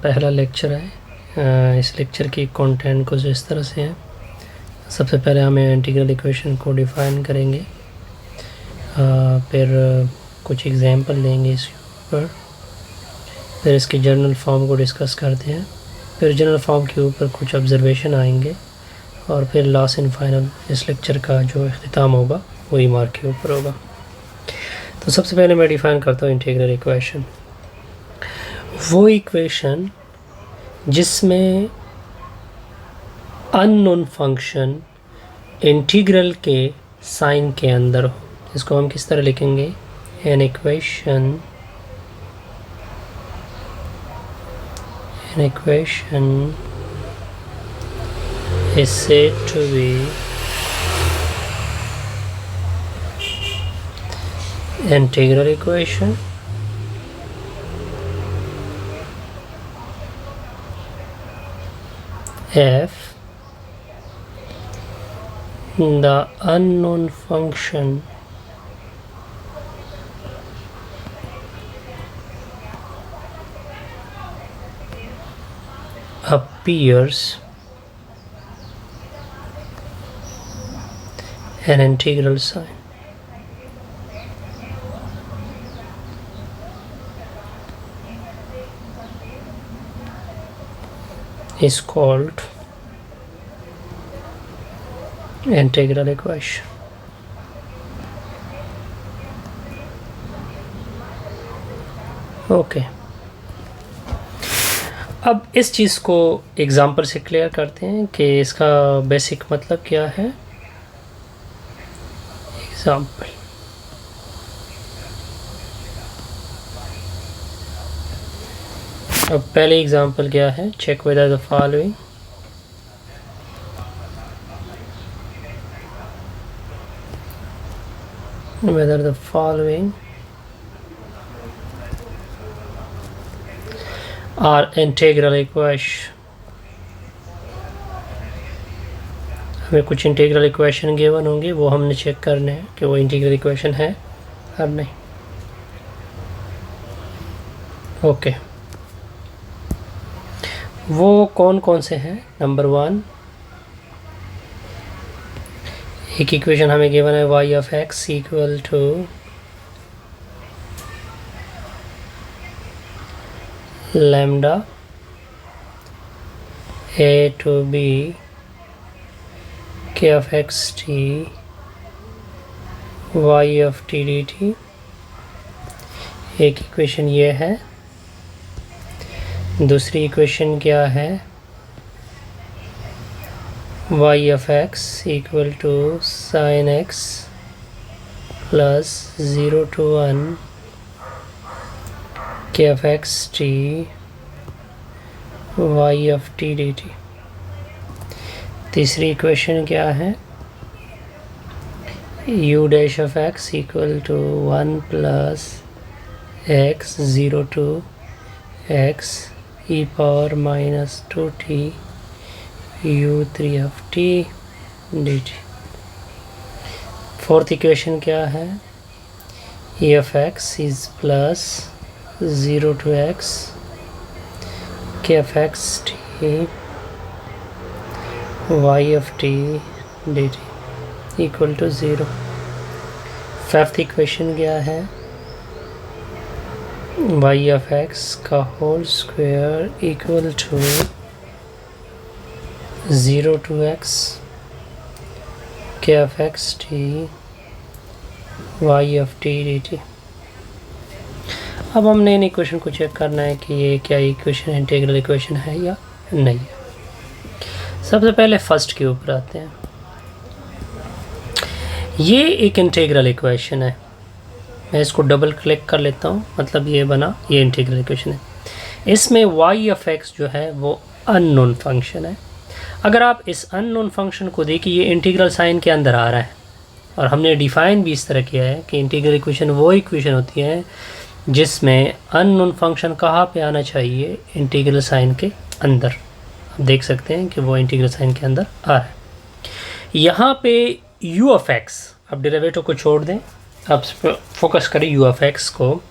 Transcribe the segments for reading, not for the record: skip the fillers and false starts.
पहला लेक्चर है। इस लेक्चर की कंटेंट कुछ इस तरह से है। सबसे पहले हमें इंटीग्रल इक्वेशन को डिफ़ाइन करेंगे, फिर कुछ एग्जांपल लेंगे इसके ऊपर, फिर इसकी जनरल फॉर्म को डिस्कस करते हैं, फिर जनरल फॉर्म के ऊपर कुछ ऑब्जर्वेशन आएंगे और फिर लास्ट एंड फाइनल इस लेक्चर का जो इख्तिताम होगा वो रिमार्क के ऊपर होगा। तो सबसे पहले मैं डिफ़ाइन करता हूँ इंटीग्रल इक्वेशन। वो इक्वेशन जिसमें अननोन फंक्शन इंटीग्रल के साइन के अंदर हो, इसको हम किस तरह लिखेंगे? An equation is said to be integral equation if the unknown function appears an integral sign. Is called integral equation. Okay, अब इस चीज़ को एग्जांपल से क्लियर करते हैं कि इसका बेसिक मतलब क्या है। एग्जांपल, अब पहले एग्जांपल क्या है? Check whether the following are integral equation. हमें कुछ इंटीग्रल इक्वेशन गिवन होंगे, वो हमने चेक करने हैं कि वो इंटीग्रल इक्वेशन है और नहीं। ओके, वो कौन कौन से हैं? नंबर 1, एक इक्वेशन हमें गिवन है y of x equal to lambda a to b k of x t y of t dt। एक इक्वेशन ये है। दूसरी इक्वेशन क्या है? y of x equal to sin x plus 0 to 1 k of x t y of t dt। तीसरी equation क्या है? u dash of x equal to 1 plus x 0 to x e power minus 2t u3 of t dt। Fourth equation क्या है? e of x is plus 0 to x k of x t y of t dt equal to 0। Fifth equation क्या है? y of x का whole square equal to 0 to x k of x t y of t dt। अब हमने in equation को check करना है कि ये क्या इक्वेशन इंटीग्रल इक्वेशन है या नहीं है। सबसे पहले फर्स्ट के ऊपर आते हैं। ये एक इंटीग्रल इक्वेशन है। मैं इसको डबल क्लिक कर लेता हूँ, मतलब ये बना, ये इंटीग्रल इक्वेशन है। इसमें y ऑफ x जो है वो अननोन फंक्शन है। अगर आप इस अननोन फंक्शन को देखिए, ये इंटीग्रल साइन के अंदर आ रहा है और हमने डिफ़ाइन भी इस तरह किया है कि इंटीग्रल इक्वेशन वो इक्वेशन होती है जिसमें अननोन फंक्शन कहाँ पे आना चाहिए? इंटीग्रल साइन के अंदर। आप देख सकते हैं कि वो इंटीग्रल साइन के अंदर आ रहा है। यहाँ पे u ऑफ x, अब डेरिवेटिव को छोड़ दें, अब फोकस करें u ऑफ x को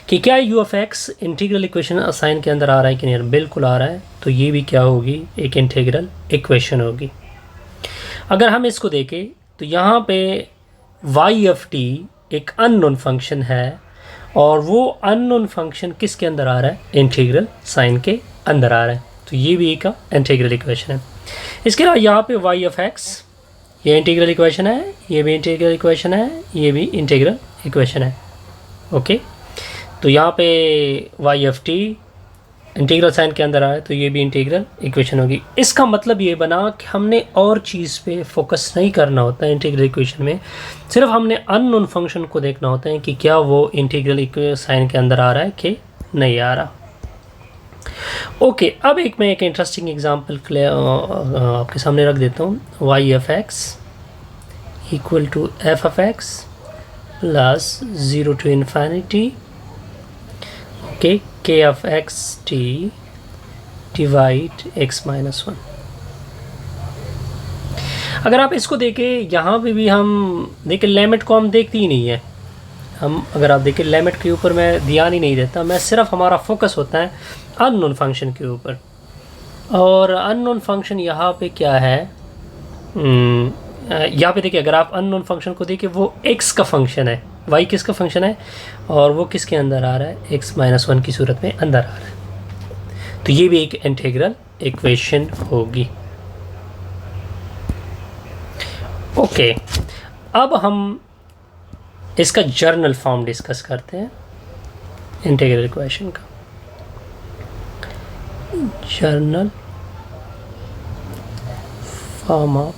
कि क्या u of x integral equation sign के अंदर आ रहा है कि नहीं, बिल्कुल आ रहा है, तो ये भी क्या होगी, एक इंटीग्रल इक्वेशन होगी। अगर हम इसको देखें तो यहाँ पे वाई एफ टी एक अननोन फंक्शन है और वो अननोन फंक्शन किसके अंदर आ रहा है, इंटीग्रल साइन के अंदर आ रहा है, तो ये भी एक इंटीग्रल इक्वेशन है। इसके अलावा यहाँ पे वाई एफ एक्स ये इंटीग्रल इक्वेशन है, ये भी इंटीग्रल इक्वेशन है, ये भी इंटीग्रल इक्वेशन है। ओके, तो यहाँ पे y f t integral sign के अंदर आए तो ये भी इंटीग्रल इक्वेशन होगी। इसका मतलब ये बना कि हमने और चीज़ पे फोकस नहीं करना होता है इंटीग्रल इक्वेशन में, सिर्फ हमने अननोन फंक्शन को देखना होता है कि क्या वो इंटीग्रल साइन के अंदर आ रहा है कि नहीं आ रहा। ओके, अब मैं एक इंटरेस्टिंग एग्जांपल आपके सामने रख देता हूँ। Y f x equal to f f x plus 0 to infinity okay k of x t divide x minus 1। अगर आप इसको देखें, यहाँ पे भी हम देखें लिमिट को हम देखते ही नहीं है। हम अगर आप देखें लिमिट के ऊपर मैं ध्यान ही नहीं देता, मैं सिर्फ हमारा फोकस होता है अननोन फंक्शन के ऊपर। और अननोन फंक्शन यहाँ पे क्या है, यहाँ पे देखिए, अगर आप अननोन फंक्शन को देखिए वो x का फंक्शन है, y किसका फंक्शन है और वो किसके अंदर आ रहा है, x माइनस 1 की सूरत में अंदर आ रहा है, तो ये भी एक इंटीग्रल इक्वेशन होगी। ओके, अब हम इसका जर्नल फॉर्म डिस्कस करते हैं इंटीग्रल इक्वेशन का। Journal form of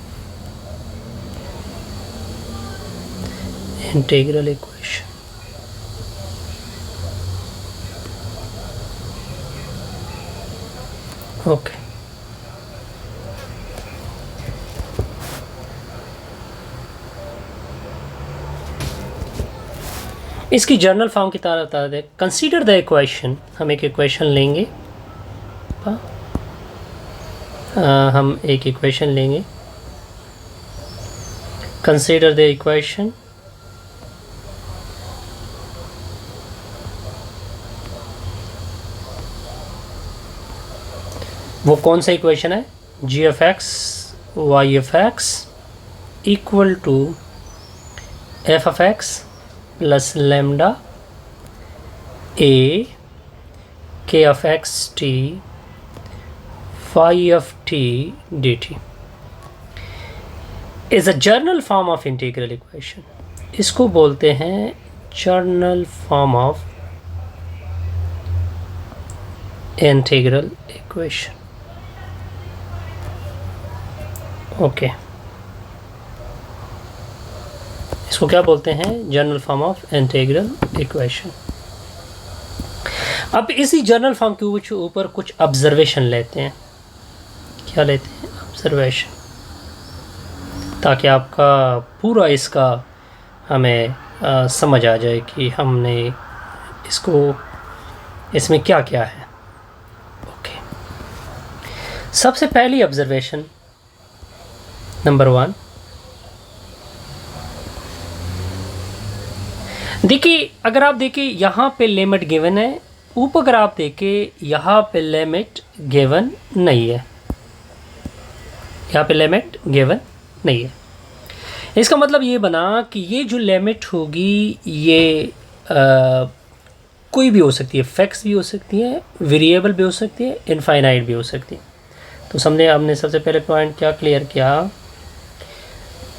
integral equation. Okay, इसकी जर्नल फॉर्म की तरह बता दें। कंसीडर द इक्वेशन, हम एक इक्वेशन लेंगे, हम एक इक्वेशन लेंगे। कंसीडर द इक्वेशन वो कौन सा इक्वेशन है, g f x y f x equal to f f x plus lambda a k f x t phi f t d t is a general form of integral equation. इसको बोलते हैं general form of integral equation. Okay, इसको क्या बोलते हैं, general form of integral equation. अब इसी journal form के ऊपर कुछ ऑब्जर्वेशन लेते हैं। क्या लेते हैं, ऑब्जर्वेशन, ताकि आपका पूरा इसका हमें समझ आ जाए कि हमने इसको, इसमें क्या क्या है। ओके, सबसे पहली ऑब्जर्वेशन नंबर 1, देखिए, अगर आप देखिए यहाँ पे लिमिट गिवन है, ऊपर अगर आप देखें यहाँ पे लिमिट गिवन नहीं है, यहाँ पे लिमिट गिवन नहीं है। इसका मतलब ये बना कि ये जो लिमिट होगी ये कोई भी हो सकती है, फिक्स भी हो सकती है, वेरिएबल भी हो सकती है, इनफाइनाइट भी हो सकती है। तो हमने सबसे पहले पॉइंट क्या क्लियर किया,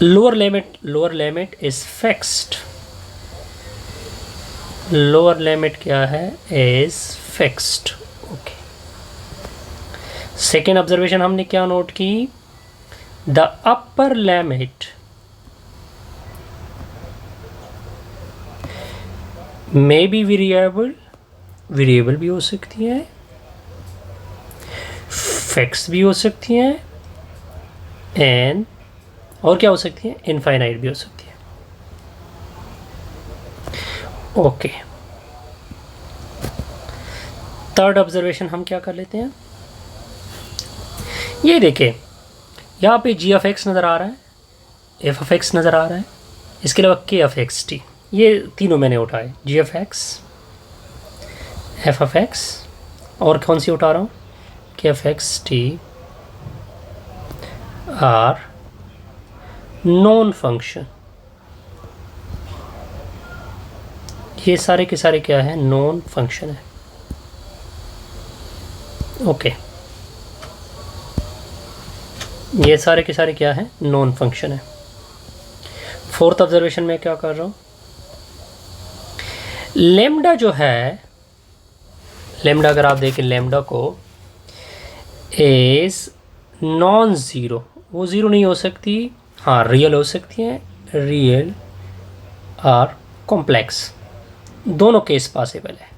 lower limit is fixed. Lower limit क्या है, is fixed. Okay, second observation हमने क्या नोट की, the upper limit may be variable भी हो सकती है, फिक्स भी हो सकती है, एंड और क्या हो सकती है, इनफाइनाइट भी हो सकती है। ओके, थर्ड ऑब्जर्वेशन हम क्या कर लेते हैं, ये देखें, यहाँ पे जी एफ एक्स नज़र आ रहा है, एफ एफ एक्स नज़र आ रहा है, इसके अलावा के एफ एक्स टी, ये तीनों मैंने उठाए, g f x f of x और कौन सी उठा रहा हूँ कि f x t are known function. ये सारे के सारे क्या है, नॉन फंक्शन है। ओके, ये सारे के सारे क्या है, नॉन फंक्शन है। फोर्थ ऑब्जर्वेशन में क्या कर रहा हूँ, लेमडा जो है, लेमडा अगर आप देखें लेमडा को इज नॉन ज़ीरो, वो ज़ीरो नहीं हो सकती, हाँ रियल हो सकती है, रियल और कॉम्प्लेक्स दोनों केस पॉसिबल है।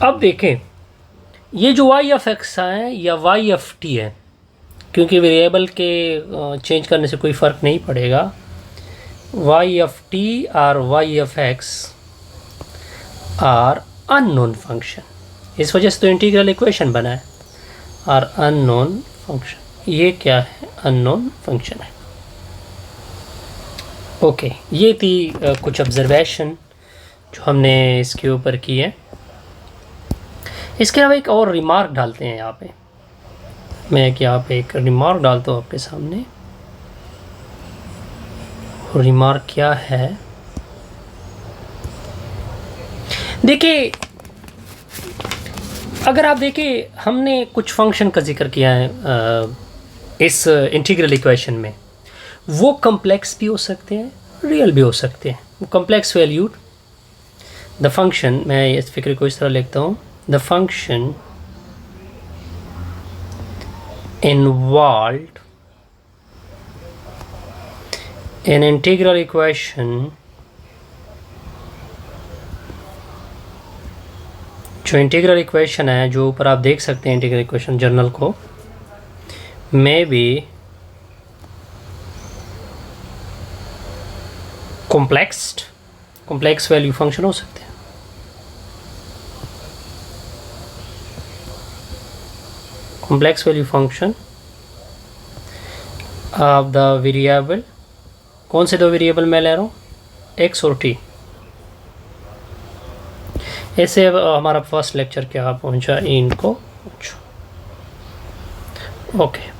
अब देखें ये जो वाई एफ एक्स है या वाई एफ टी है, क्योंकि वेरिएबल के चेंज करने से कोई फ़र्क नहीं पड़ेगा, वाई एफ टी और y f x are unknown function, इस वजह से तो इंटीग्रल इक्वेशन बना है, और अननोन फंक्शन, ये क्या है, अननोन फंक्शन है। ओके, ये थी कुछ ऑब्जर्वेशन जो हमने इसके ऊपर की है। इसके अलावा एक और रिमार्क डालते हैं यहाँ पे, मैं कि यहाँ पे एक रिमार्क डालता हूँ आपके सामने। रिमार्क क्या है, देखिए अगर आप देखिए हमने कुछ फंक्शन का जिक्र किया है इस इंटीग्रल इक्वेशन में, वो कम्प्लेक्स भी हो सकते हैं, रियल भी हो सकते हैं। वो कम्प्लेक्स वैल्यूड द फंक्शन, मैं इस फिक्र को इस तरह लिखता हूँ, the function involved in integral equation जो इंटीग्रल इक्वेशन है, जो ऊपर आप देख सकते हैं इंटीग्रल इक्वेशन जर्नल को, में भी कॉम्प्लेक्स वैल्यू फंक्शन हो सकते हैं। Complex value function of the variable, कौन से दो वेरिएबल मैं ले रहा हूँ, एक्स और टी। ऐसे हमारा फर्स्ट लेक्चर क्या पहुँचा इनको। ओके।